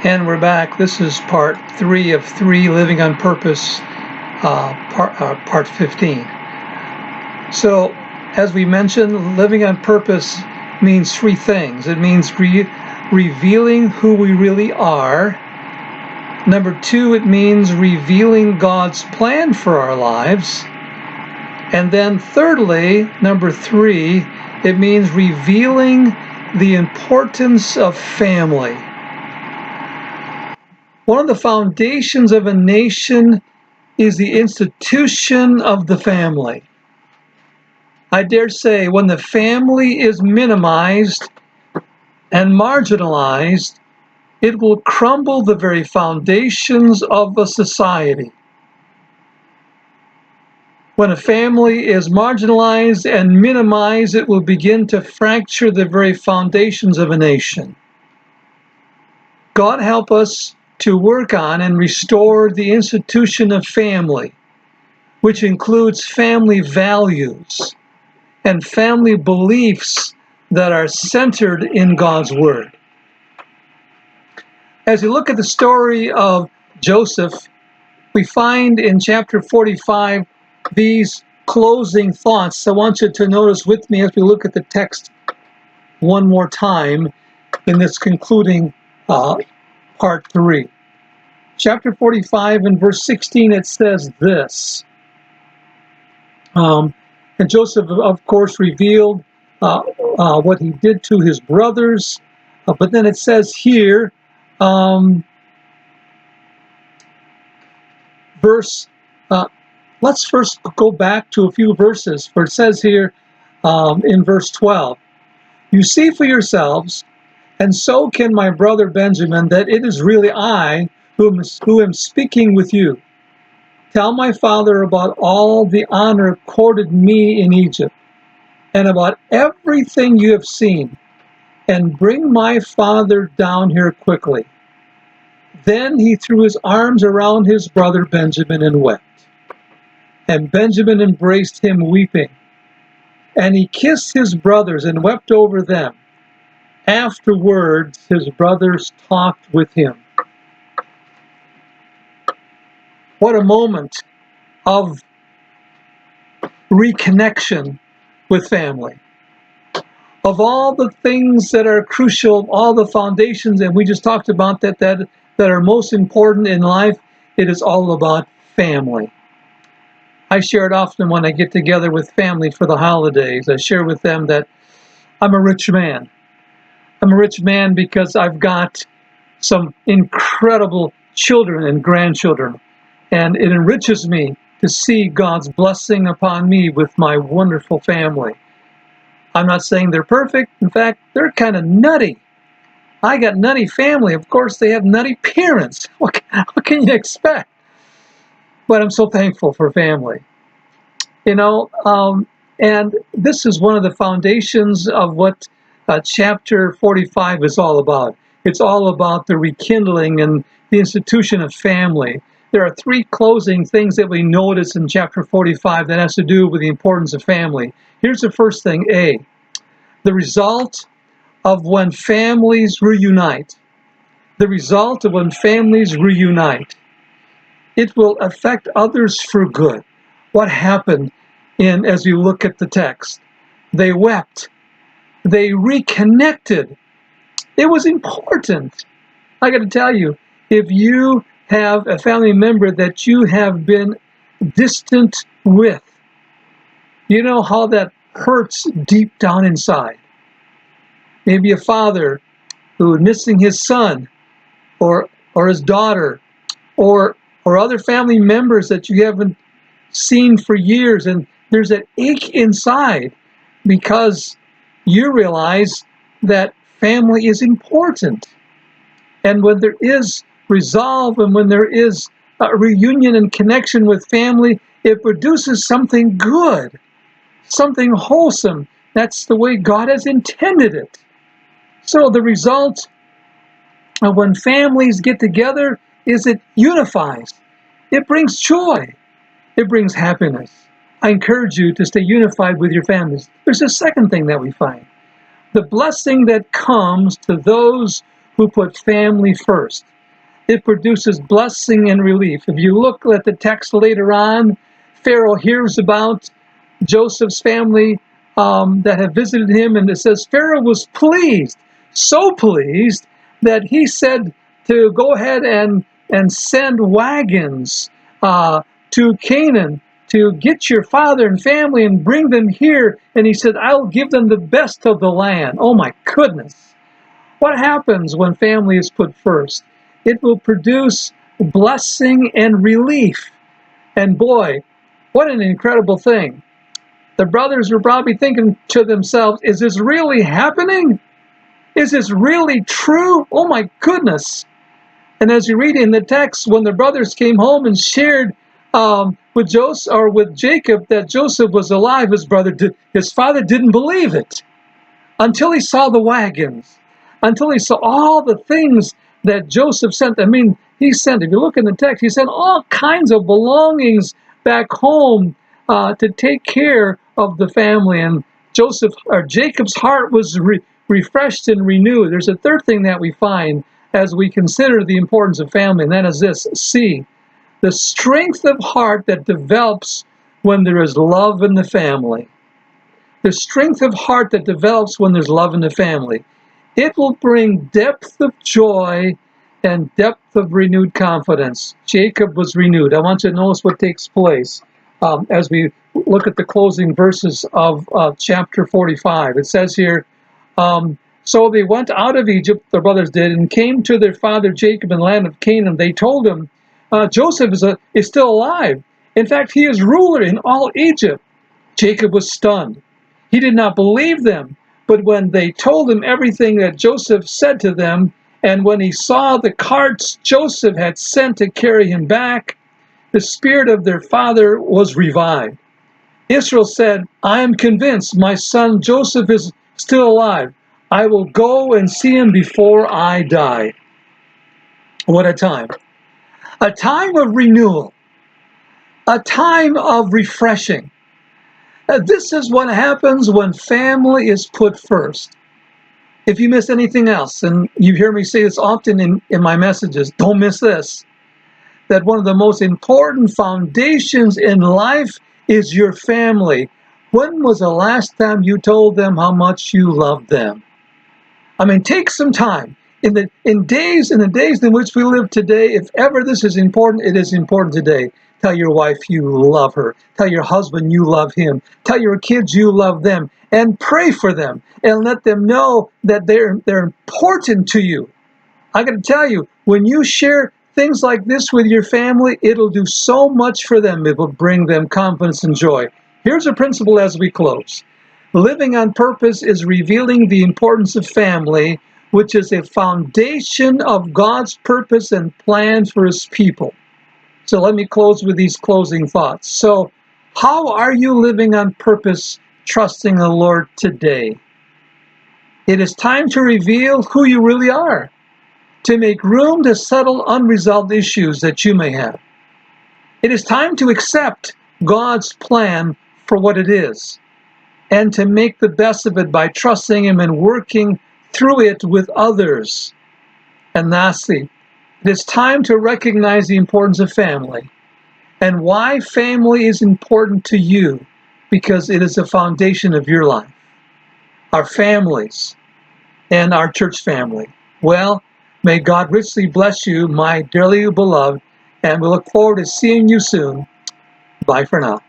And we're back. This is part 3 of 3, Living on Purpose, part 15. So, as we mentioned, living on purpose means 3 things. It means revealing who we really are. Number 2, it means revealing God's plan for our lives. And then thirdly, number 3, it means revealing the importance of family. One of the foundations of a nation is the institution of the family. I dare say when the family is minimized and marginalized, it will crumble the very foundations of a society. When a family is marginalized and minimized, it will begin to fracture the very foundations of a nation. God help us to work on and restore the institution of family, which includes family values and family beliefs that are centered in God's Word. As you look at the story of Joseph, we find in chapter 45 these closing thoughts. I want you to notice with me as we look at the text one more time in this concluding part 3. Chapter 45 and verse 16, it says this. And Joseph, of course, revealed what he did to his brothers. But then it says here, let's first go back to a few verses. For it says here in verse 12, "You see for yourselves, and so can my brother Benjamin, that it is really I who am speaking with you. Tell my father about all the honor accorded me in Egypt, and about everything you have seen, and bring my father down here quickly." Then he threw his arms around his brother Benjamin and wept. And Benjamin embraced him weeping. And he kissed his brothers and wept over them. Afterwards, his brothers talked with him. What a moment of reconnection with family. Of all the things that are crucial, all the foundations, and we just talked about that are most important in life, it is all about family. I share it often when I get together with family for the holidays. I share with them that I'm a rich man. I'm a rich man because I've got some incredible children and grandchildren. And it enriches me to see God's blessing upon me with my wonderful family. I'm not saying they're perfect. In fact, they're kind of nutty. I got nutty family. Of course, they have nutty parents. What can you expect? But I'm so thankful for family. And this is one of the foundations of what chapter 45 is all about. It's all about the rekindling and the institution of family. There are 3 closing things that we notice in chapter 45 that has to do with the importance of family. Here's the first thing, A. The result of when families reunite. The result of when families reunite. It will affect others for good. What happened as you look at the text? They wept. They reconnected. It was important. I got to tell you, if you have a family member that you have been distant with, you know how that hurts deep down inside. Maybe a father who is missing his son or his daughter or other family members that you haven't seen for years, and there's that ache inside because you realize that family is important. And when there is resolve and when there is a reunion and connection with family, it produces something good, something wholesome. That's the way God has intended it. So the result of when families get together is it unifies. It brings joy. It brings happiness. I encourage you to stay unified with your families. There's a second thing that we find. The blessing that comes to those who put family first. It produces blessing and relief. If you look at the text later on, Pharaoh hears about Joseph's family that have visited him, and it says Pharaoh was pleased, so pleased that he said to go ahead and send wagons to Canaan to get your father and family and bring them here. And he said, I'll give them the best of the land. Oh my goodness. What happens when family is put first? It will produce blessing and relief. And boy, what an incredible thing. The brothers were probably thinking to themselves, is this really happening? Is this really true? Oh my goodness. And as you read in the text, when the brothers came home and shared with Joseph or with Jacob that Joseph was alive, his father didn't believe it until he saw the wagons, until he saw all the things that Joseph sent. I mean, he sent, if you look in the text, he sent all kinds of belongings back home to take care of the family. And Jacob's heart was refreshed and renewed. There's a third thing that we find as we consider the importance of family, and that is this: C, the strength of heart that develops when there is love in the family. The strength of heart that develops when there's love in the family. It will bring depth of joy and depth of renewed confidence. Jacob was renewed. I want you to notice what takes place as we look at the closing verses of chapter 45. It says here, so they went out of Egypt, the brothers did, and came to their father Jacob in the land of Canaan. They told him, Joseph is still alive. In fact, he is ruler in all Egypt. Jacob was stunned. He did not believe them. But when they told him everything that Joseph said to them, and when he saw the carts Joseph had sent to carry him back, the spirit of their father was revived. Israel said, I am convinced my son Joseph is still alive. I will go and see him before I die. What a time. A time of renewal. A time of refreshing. This is what happens when family is put first. If you miss anything else, and you hear me say this often in my messages, don't miss this, that one of the most important foundations in life is your family. When was the last time you told them how much you loved them? I mean, take some time. In the days in which we live today, if ever this is important, it is important today. Tell your wife you love her. Tell your husband you love him. Tell your kids you love them. And pray for them. And let them know that they're important to you. I got to tell you, when you share things like this with your family, it'll do so much for them. It will bring them confidence and joy. Here's a principle as we close. Living on purpose is revealing the importance of family, which is a foundation of God's purpose and plan for his people. So let me close with these closing thoughts. So, how are you living on purpose, trusting the Lord today? It is time to reveal who you really are, to make room to settle unresolved issues that you may have. It is time to accept God's plan for what it is, and to make the best of it by trusting him and working through it with others. And lastly, it is time to recognize the importance of family and why family is important to you, because it is the foundation of your life. Our families and our church family. Well, may God richly bless you, my dearly beloved, and we look forward to seeing you soon. Bye for now.